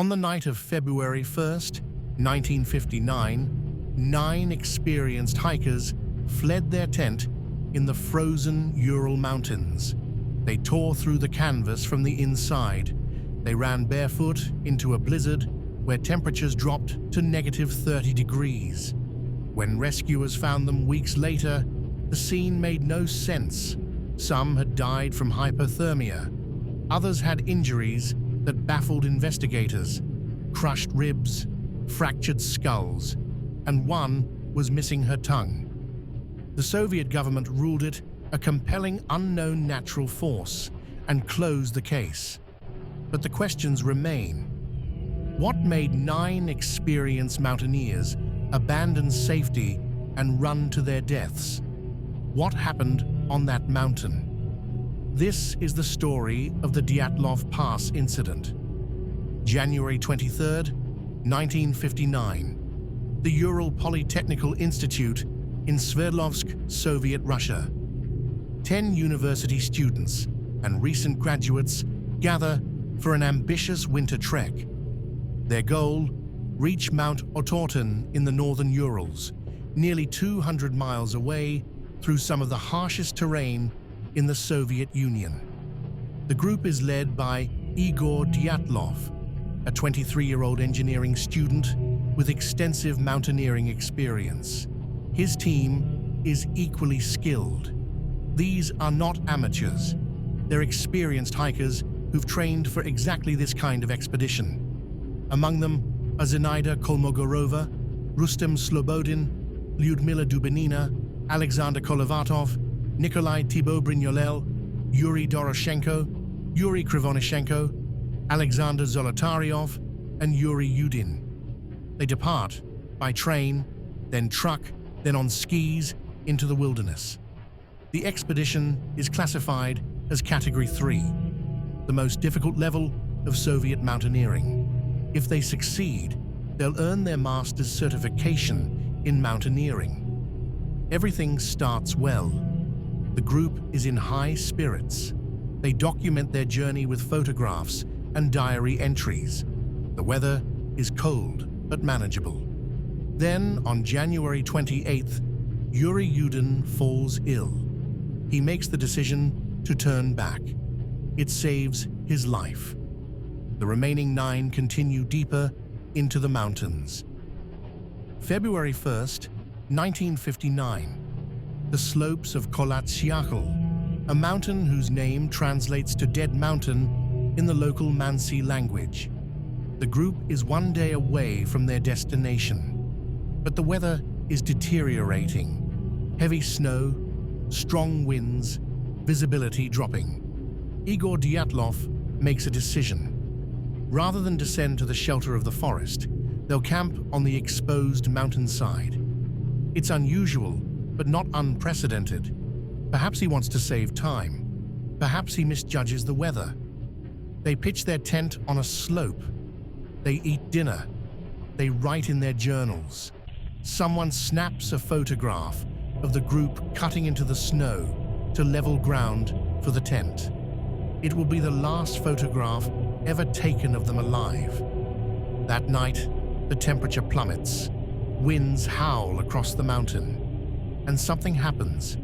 On the night of February 1st, 1959, 9 experienced hikers fled their tent in the frozen Ural Mountains. They tore through the canvas from the inside. They ran barefoot into a blizzard where temperatures dropped to -30 degrees. When rescuers found them weeks later, the scene made no sense. Some had died from hypothermia. Others had injuries that baffled investigators: crushed ribs, fractured skulls, and one was missing her tongue. The Soviet government ruled it a compelling unknown natural force and closed the case. But the questions remain. What made 9 experienced mountaineers abandon safety and run to their deaths? What happened on that mountain? This is the story of the Dyatlov Pass Incident. January 23, 1959. The Ural Polytechnical Institute in Sverdlovsk, Soviet Russia. 10 university students and recent graduates gather for an ambitious winter trek. Their goal: reach Mount Otorten in the northern Urals, nearly 200 miles away through some of the harshest terrain in the Soviet Union. The group is led by Igor Dyatlov, a 23-year-old engineering student with extensive mountaineering experience. His team is equally skilled. These are not amateurs. They're experienced hikers who've trained for exactly this kind of expedition. Among them are Zinaida Kolmogorova, Rustem Slobodin, Lyudmila Dubinina, Alexander Kolovatov, Nikolai Thibault-Brignolel, Yuri Doroshenko, Yuri Krivonishenko, Alexander Zolotaryov, and Yuri Yudin. They depart by train, then truck, then on skis into the wilderness. The expedition is classified as Category 3, the most difficult level of Soviet mountaineering. If they succeed, they'll earn their master's certification in mountaineering. Everything starts well. The group is in high spirits. They document their journey with photographs and diary entries. The weather is cold but manageable. Then, on January 28th, Yuri Yudin falls ill. He makes the decision to turn back. It saves his life. The remaining 9 continue deeper into the mountains. February 1st, 1959. The slopes of Kolatsyakhl, a mountain whose name translates to Dead Mountain in the local Mansi language. The group is 1 day away from their destination, but the weather is deteriorating. Heavy snow, strong winds, visibility dropping. Igor Dyatlov makes a decision. Rather than descend to the shelter of the forest, they'll camp on the exposed mountainside. It's unusual, but not unprecedented. Perhaps he wants to save time. Perhaps he misjudges the weather. They pitch their tent on a slope. They eat dinner. They write in their journals. Someone snaps a photograph of the group cutting into the snow to level ground for the tent. It will be the last photograph ever taken of them alive. That night, the temperature plummets. Winds howl across the mountain. And something happens,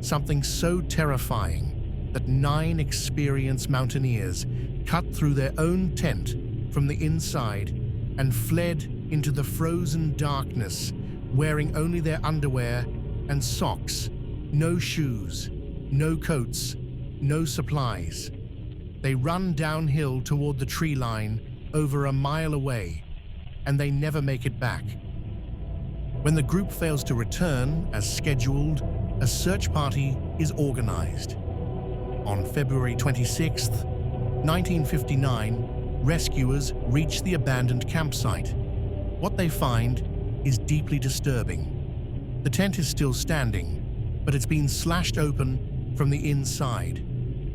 something so terrifying that 9 experienced mountaineers cut through their own tent from the inside and fled into the frozen darkness, wearing only their underwear and socks, no shoes, no coats, no supplies. They run downhill toward the tree line over a mile away, and they never make it back. When the group fails to return as scheduled, a search party is organized. On February 26th, 1959, rescuers reach the abandoned campsite. What they find is deeply disturbing. The tent is still standing, but it's been slashed open from the inside.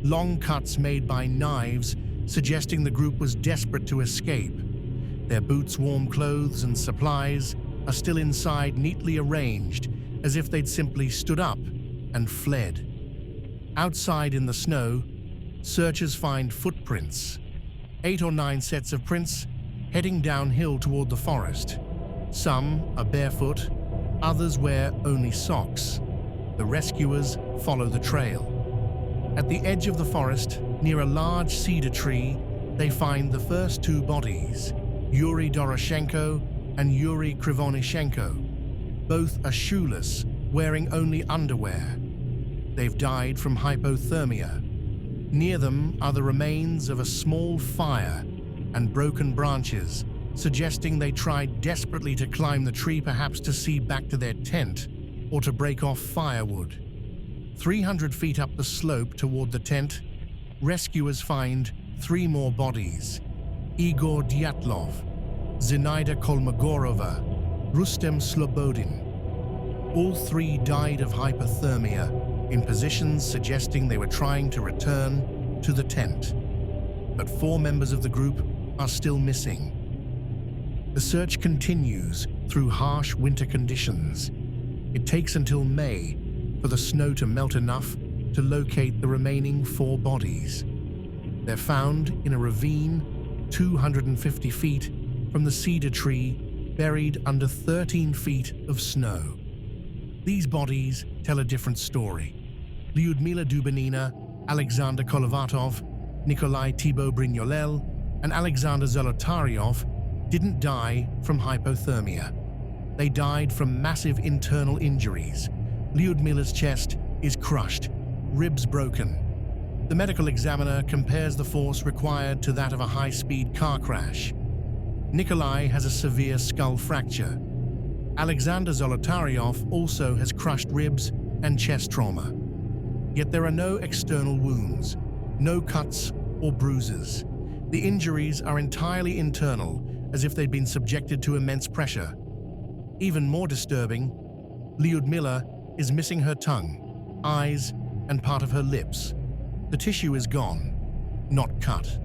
Long cuts made by knives, suggesting the group was desperate to escape. Their boots, warm clothes, and supplies are still inside, neatly arranged, as if they'd simply stood up and fled. Outside in the snow, searchers find footprints. 8 or 9 sets of prints heading downhill toward the forest. Some are barefoot, others wear only socks. The rescuers follow the trail. At the edge of the forest, near a large cedar tree, they find the first two bodies, Yuri Doroshenko and Yuri Krivonishenko. Both are shoeless, wearing only underwear. They've died from hypothermia. Near them are the remains of a small fire and broken branches, suggesting they tried desperately to climb the tree, perhaps to see back to their tent or to break off firewood. 300 feet up the slope toward the tent, rescuers find three more bodies: Igor Dyatlov, Zinaida Kolmogorova, Rustem Slobodin. All three died of hypothermia in positions suggesting they were trying to return to the tent. But 4 members of the group are still missing. The search continues through harsh winter conditions. It takes until May for the snow to melt enough to locate the remaining 4 bodies. They're found in a ravine 250 feet from the cedar tree, buried under 13 feet of snow. These bodies tell a different story. Lyudmila Dubinina, Alexander Kolovatov, Nikolai Thibaut Brignolel, and Alexander Zolotaryov didn't die from hypothermia. They died from massive internal injuries. Lyudmila's chest is crushed, ribs broken. The medical examiner compares the force required to that of a high-speed car crash. Nikolai has a severe skull fracture. Alexander Zolotaryov also has crushed ribs and chest trauma. Yet there are no external wounds, no cuts or bruises. The injuries are entirely internal, as if they'd been subjected to immense pressure. Even more disturbing, Lyudmila is missing her tongue, eyes, and part of her lips. The tissue is gone, not cut,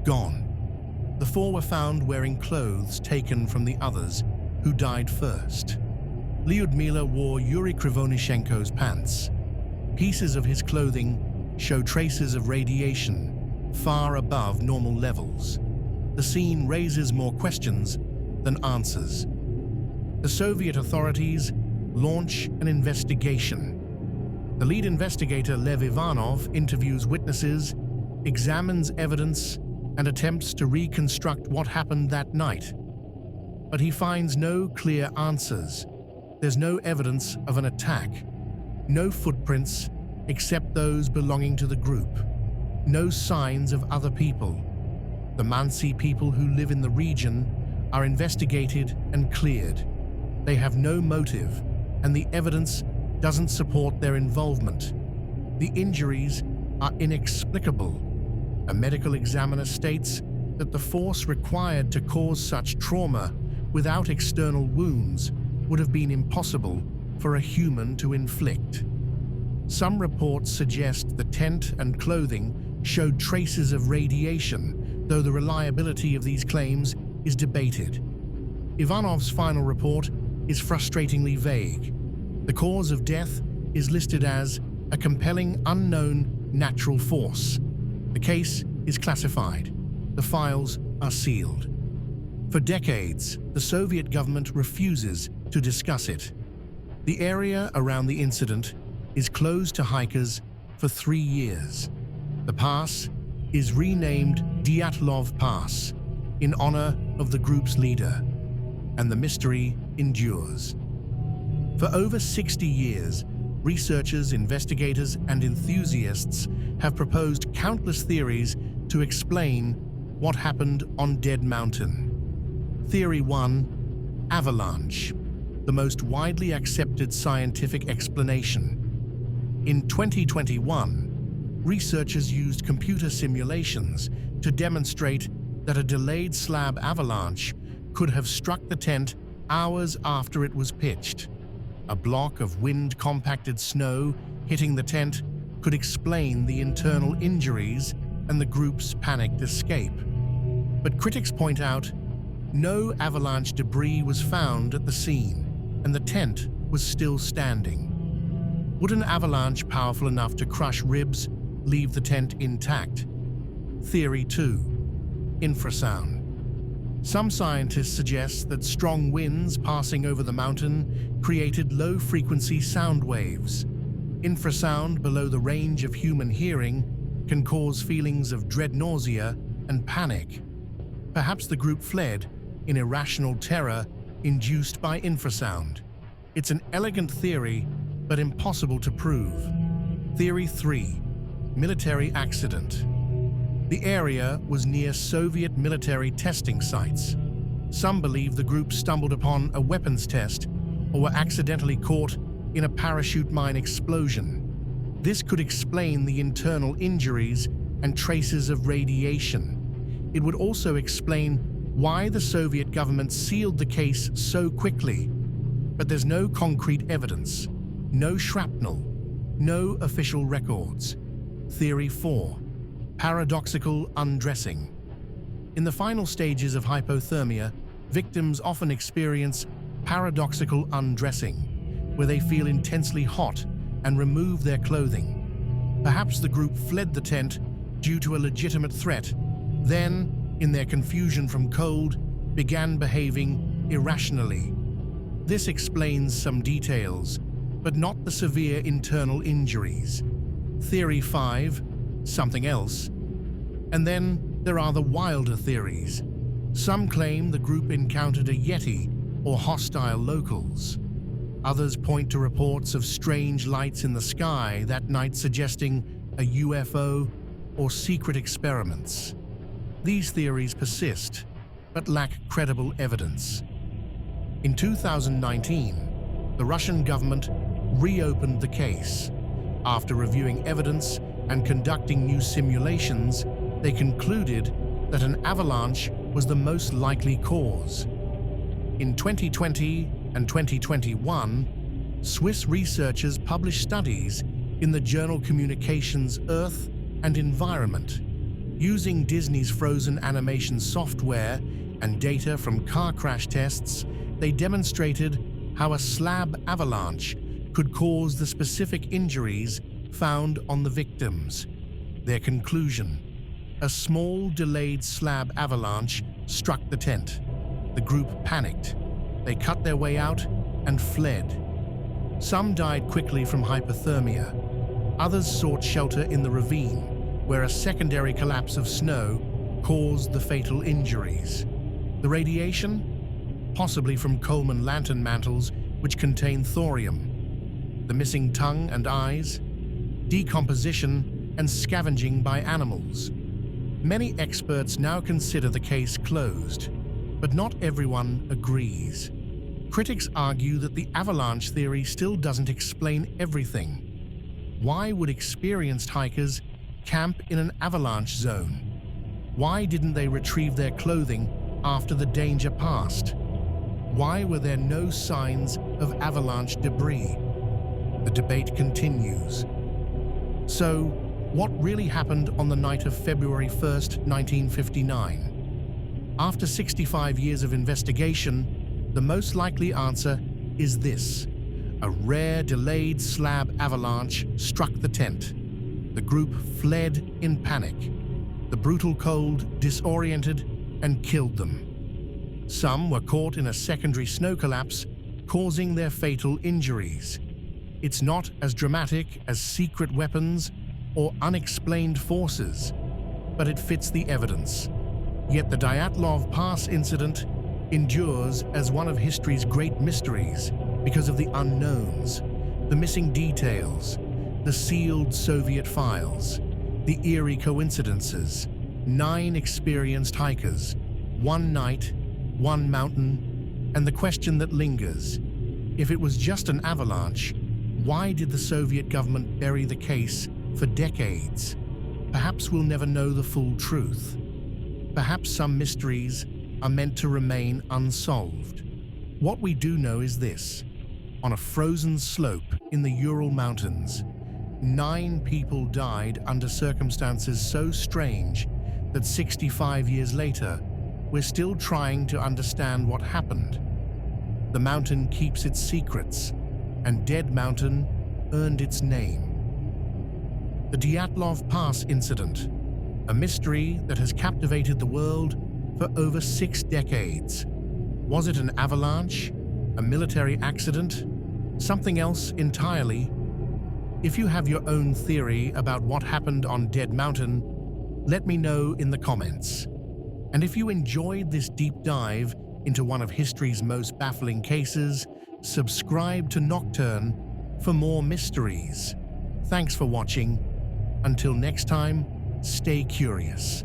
gone. The 4 were found wearing clothes taken from the others who died first. Lyudmila wore Yuri Krivonishenko's pants. Pieces of his clothing show traces of radiation far above normal levels. The scene raises more questions than answers. The Soviet authorities launch an investigation. The lead investigator, Lev Ivanov, interviews witnesses, examines evidence, and attempts to reconstruct what happened that night. But he finds no clear answers. There's no evidence of an attack, no footprints except those belonging to the group, no signs of other people. The Mansi people who live in the region are investigated and cleared. They have no motive, and the evidence doesn't support their involvement. The injuries are inexplicable. A medical examiner states that the force required to cause such trauma without external wounds would have been impossible for a human to inflict. Some reports suggest the tent and clothing showed traces of radiation, though the reliability of these claims is debated. Ivanov's final report is frustratingly vague. The cause of death is listed as a compelling unknown natural force. The case is classified. The files are sealed. For decades, the Soviet government refuses to discuss it. The area around the incident is closed to hikers for 3 years. The pass is renamed Dyatlov Pass in honor of the group's leader, and the mystery endures. For over 60 years, researchers, investigators, and enthusiasts have proposed countless theories to explain what happened on Dead Mountain. Theory 1: avalanche, the most widely accepted scientific explanation. In 2021, researchers used computer simulations to demonstrate that a delayed slab avalanche could have struck the tent hours after it was pitched. A block of wind-compacted snow hitting the tent could explain the internal injuries and the group's panicked escape. But critics point out no avalanche debris was found at the scene, and the tent was still standing. Would an avalanche powerful enough to crush ribs leave the tent intact? Theory 2: infrasound. Some scientists suggest that strong winds passing over the mountain created low-frequency sound waves. Infrasound below the range of human hearing can cause feelings of dread, nausea, and panic. Perhaps the group fled in irrational terror induced by infrasound. It's an elegant theory, but impossible to prove. Theory 3. Military accident. The area was near Soviet military testing sites. Some believe the group stumbled upon a weapons test or were accidentally caught in a parachute mine explosion. This could explain the internal injuries and traces of radiation. It would also explain why the Soviet government sealed the case so quickly. But there's no concrete evidence, no shrapnel, no official records. Theory 4. Paradoxical undressing. In the final stages of hypothermia, victims often experience paradoxical undressing, where they feel intensely hot and remove their clothing. Perhaps the group fled the tent due to a legitimate threat, then, in their confusion from cold, began behaving irrationally. This explains some details, but not the severe internal injuries. Theory 5. Something else. And then there are the wilder theories. Some claim the group encountered a yeti or hostile locals. Others point to reports of strange lights in the sky that night suggesting a UFO or secret experiments. These theories persist, but lack credible evidence. In 2019, the Russian government reopened the case. After reviewing evidence and conducting new simulations, they concluded that an avalanche was the most likely cause. In 2020 and 2021, Swiss researchers published studies in the journal Communications, Earth and Environment. Using Disney's Frozen animation software and data from car crash tests, they demonstrated how a slab avalanche could cause the specific injuries found on the victims. Their conclusion: a small delayed slab avalanche struck the tent. The group panicked. They cut their way out and fled. Some died quickly from hypothermia. Others sought shelter in the ravine, where a secondary collapse of snow caused the fatal injuries. The radiation? Possibly from Coleman lantern mantles, which contain thorium. The missing tongue and eyes? Decomposition and scavenging by animals. Many experts now consider the case closed, but not everyone agrees. Critics argue that the avalanche theory still doesn't explain everything. Why would experienced hikers camp in an avalanche zone? Why didn't they retrieve their clothing after the danger passed? Why were there no signs of avalanche debris? The debate continues. So, what really happened on the night of February 1st, 1959? After 65 years of investigation, the most likely answer is this: a rare delayed slab avalanche struck the tent. The group fled in panic. The brutal cold disoriented and killed them. Some were caught in a secondary snow collapse, causing their fatal injuries. It's not as dramatic as secret weapons or unexplained forces, but it fits the evidence. Yet the Dyatlov Pass Incident endures as one of history's great mysteries because of the unknowns, the missing details, the sealed Soviet files, the eerie coincidences, 9 experienced hikers, 1 night, 1 mountain, and the question that lingers: if it was just an avalanche, why did the Soviet government bury the case for decades? Perhaps we'll never know the full truth. Perhaps some mysteries are meant to remain unsolved. What we do know is this: on a frozen slope in the Ural Mountains, 9 people died under circumstances so strange that 65 years later, we're still trying to understand what happened. The mountain keeps its secrets, and Dead Mountain earned its name. The Dyatlov Pass Incident, a mystery that has captivated the world for over 6 decades. Was it an avalanche? A military accident? Something else entirely? If you have your own theory about what happened on Dead Mountain, let me know in the comments. And if you enjoyed this deep dive into one of history's most baffling cases, subscribe to Nocturne for more mysteries. Thanks for watching. Until next time, stay curious.